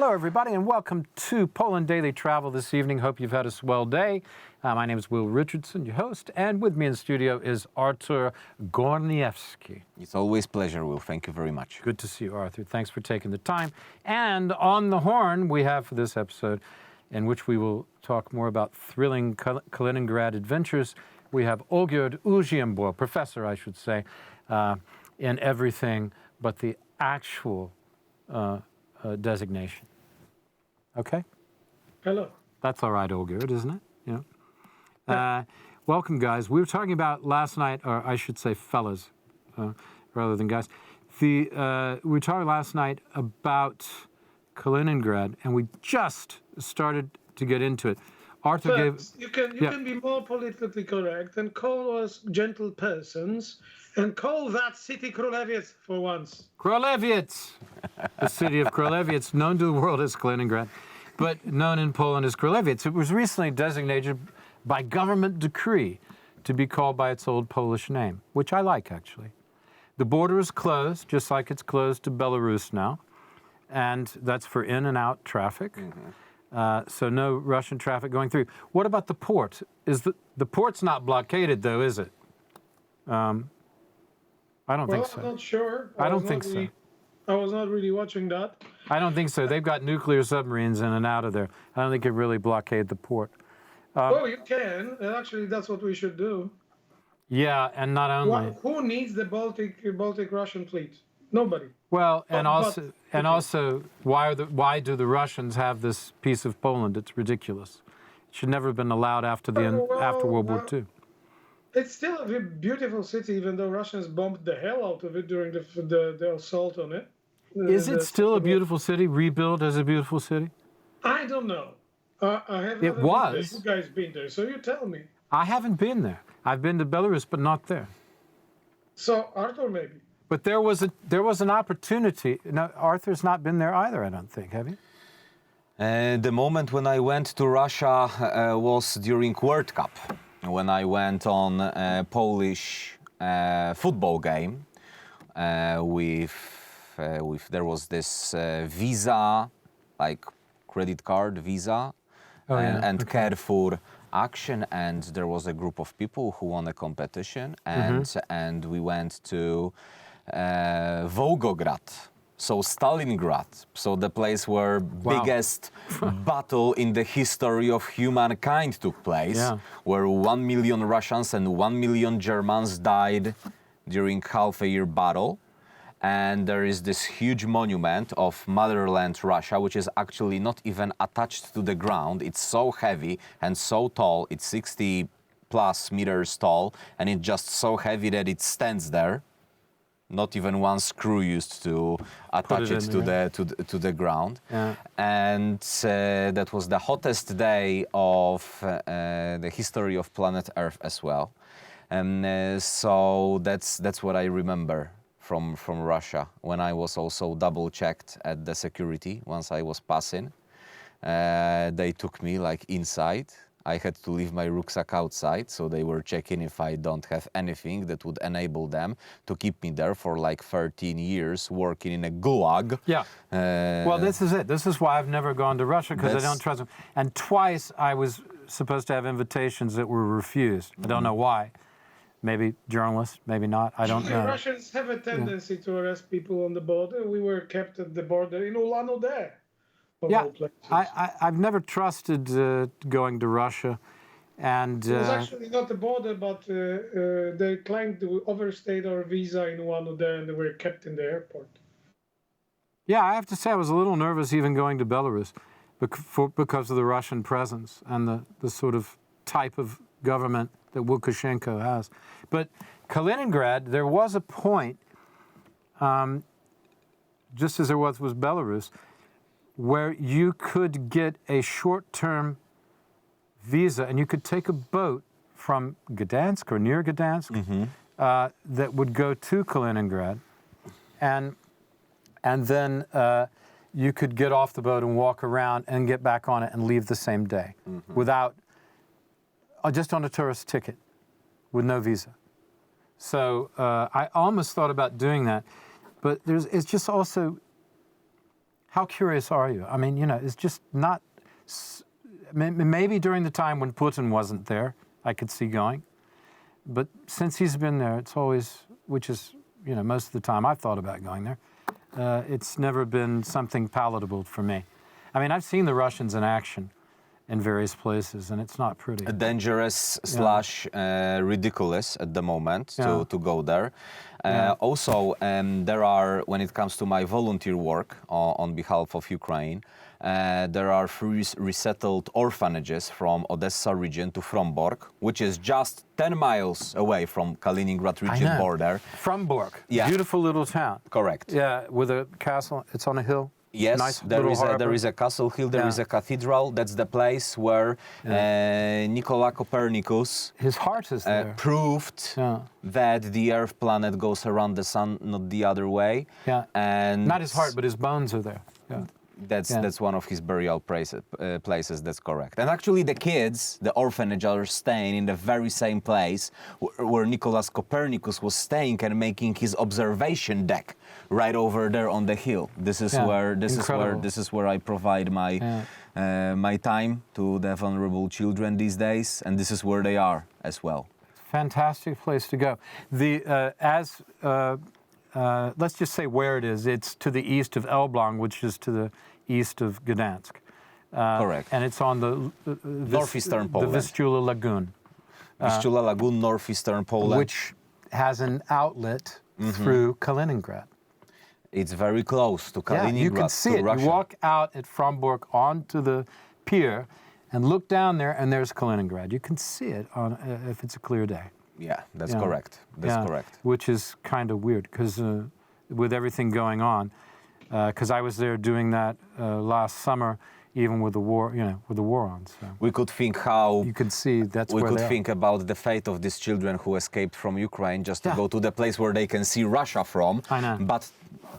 Hello, everybody, and welcome to Poland Daily Travel this evening. Hope you've had a swell day. My name is Will Richardson, your host, and with me in the studio is Artur Gorniewski. It's always a pleasure, Will. Thank you very much. Good to see you, Arthur. Thanks for taking the time. And on the horn, we have for this episode, in which we will talk more about thrilling Kaliningrad adventures, we have Olgierd Uziembor, professor, I should say, in everything but the actual designation. Okay? Hello. That's all right, Olgierd, isn't it? Yeah. Welcome, guys. We were talking about last night, or I should say fellas, rather than guys. We were talking last night about Kaliningrad, and we just started to get into it. Arthur gave... You can be more politically correct and call us gentle persons and call that city Królewiec for once. Królewiec! The city of Królewiec, known to the world as Kaliningrad, but known in Poland as Królewiec. It was recently designated by government decree to be called by its old Polish name, which I like, actually. The border is closed, just like it's closed to Belarus now, and that's for in and out traffic. Mm-hmm. So no Russian traffic going through. What about the port? Is the port's not blockaded, though, is it? I don't think so. I'm not sure. I don't think so. I was not really watching that. I don't think so. They've got nuclear submarines in and out of there. I don't think it really blockade the port. You can. And actually, that's what we should do. Yeah, and not only. Who needs the Baltic Russian fleet? Nobody. Well, and also, why do the Russians have this piece of Poland? It's ridiculous. It should never have been allowed after World War II. It's still a beautiful city, even though Russians bombed the hell out of it during the assault on it. Is it still a beautiful city, rebuilt as a beautiful city? I don't know. I have It was. You guys been there, so you tell me. I haven't been there. I've been to Belarus, but not there. So Arthur, maybe. But there was an opportunity. No, Arthur's not been there either, I don't think. Have you? The moment when I went to Russia was during World Cup, when I went on a Polish football game with there was this Visa, like credit card Visa, and Carrefour action, and there was a group of people who won a competition, and we went to Volgograd, so Stalingrad, so the place where biggest battle in the history of humankind took place, where 1 million Russians and 1 million Germans died during half-a-year battle. And there is this huge monument of Motherland Russia, which is actually not even attached to the ground. It's so heavy and so tall, it's 60 plus meters tall, and it's just so heavy that it stands there. Not even one screw used to attach it to the ground. Yeah. And that was the hottest day of the history of planet Earth as well. And so that's what I remember from Russia, when I was also double-checked at the security once I was passing. They took me like inside. I had to leave my rucksack outside, so they were checking if I don't have anything that would enable them to keep me there for like 13 years working in a gulag. Yeah. Well, this is it. This is why I've never gone to Russia, because I don't trust them. And twice I was supposed to have invitations that were refused. I don't know why. Maybe journalists, maybe not. I don't know. Russians have a tendency to arrest people on the border. We were kept at the border in Ulan-Ude. Yeah, I've never trusted going to Russia, and it was actually not the border, but they claimed to overstayed our visa in Ulan-Ude, and they were kept in the airport. Yeah, I have to say I was a little nervous even going to Belarus because of the Russian presence and the sort of type of government that Lukashenko has. But Kaliningrad, there was a point, just as there was with Belarus, where you could get a short-term visa and you could take a boat from Gdansk or near Gdansk that would go to Kaliningrad, and then you could get off the boat and walk around and get back on it and leave the same day without, just on a tourist ticket with no visa. So I almost thought about doing that, but it's just also, how curious are you? I mean, it's just not. Maybe during the time when Putin wasn't there, I could see going. But since he's been there, it's always, which is, most of the time I've thought about going there, it's never been something palatable for me. I mean, I've seen the Russians in action in various places, and it's not pretty. Dangerous / ridiculous at the moment to go there. Also, there are, when it comes to my volunteer work on behalf of Ukraine, there are 3 resettled orphanages from Odessa region to Frombork, which is just 10 miles away from Kaliningrad region border. Frombork, Yeah. beautiful little town. Correct. Yeah, with a castle. It's on a hill. Yes, nice there is a castle hill, there is a cathedral. That's the place where Nicola Copernicus his heart is there. Proved that the Earth planet goes around the sun, not the other way. Yeah. And not his heart, but his bones are there. Yeah. That's one of his burial places. That's correct. And actually, the kids, the orphanage, are staying in the very same place where Nicolas Copernicus was staying and making his observation deck, right over there on the hill. This is where I provide my time to the vulnerable children these days, and this is where they are as well. Fantastic place to go. Let's just say where it is. It's to the east of Elbląg, which is to the east of Gdansk. Correct. And it's on the northeastern Poland. The Vistula Lagoon. Vistula Lagoon, northeastern Poland. Which has an outlet through Kaliningrad. It's very close to Kaliningrad. Yeah, you can see it. Russia. You walk out at Frombork onto the pier and look down there, and there's Kaliningrad. You can see it if it's a clear day. Yeah, that's correct. That's correct. Which is kind of weird because with everything going on, because I was there doing that last summer, even with the war, with the war on. So we could think how you could see that's we where could they think about the fate of these children who escaped from Ukraine just to go to the place where they can see Russia from. I know. But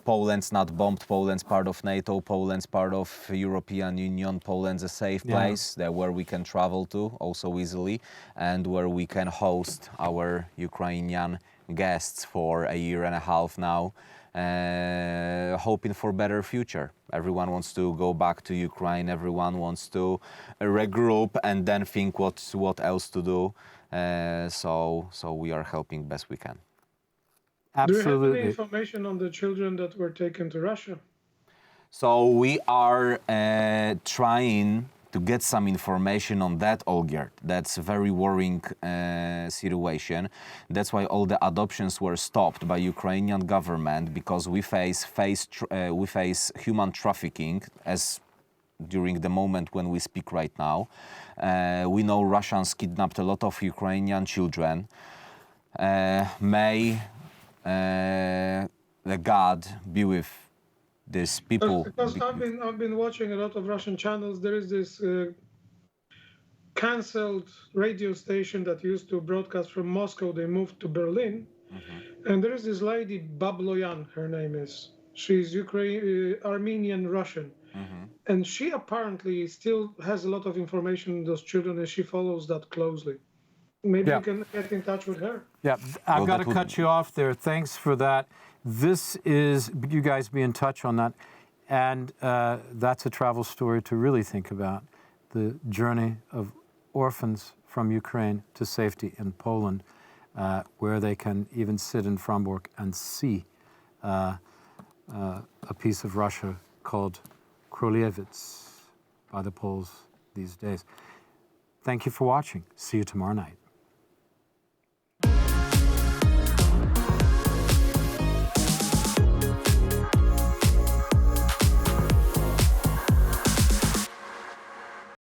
Poland's not bombed. Poland's part of NATO. Poland's part of European Union. Poland's a safe place where we can travel to also easily, and where we can host our Ukrainian guests for a year and a half now, hoping for better future. Everyone wants to go back to Ukraine. Everyone wants to regroup and then think what else to do. So we are helping best we can. Absolutely. Do you have any information on the children that were taken to Russia? So we are trying to get some information on that, Olgierd. That's a very worrying situation. That's why all the adoptions were stopped by Ukrainian government, because we face human trafficking as during the moment when we speak right now. We know Russians kidnapped a lot of Ukrainian children. May the God be with these people. Because I've been watching a lot of Russian channels. There is this cancelled radio station that used to broadcast from Moscow. They moved to Berlin, and there is this lady Babloyan. Her name is. She's Armenian Russian, and she apparently still has a lot of information on those children, and she follows that closely. Maybe you can get in touch with her. Yeah, I've got to cut you off there. Thanks for that. This is, you guys be in touch on that. And that's a travel story to really think about, the journey of orphans from Ukraine to safety in Poland, where they can even sit in Frombork and see a piece of Russia called Królewicz by the Poles these days. Thank you for watching. See you tomorrow night.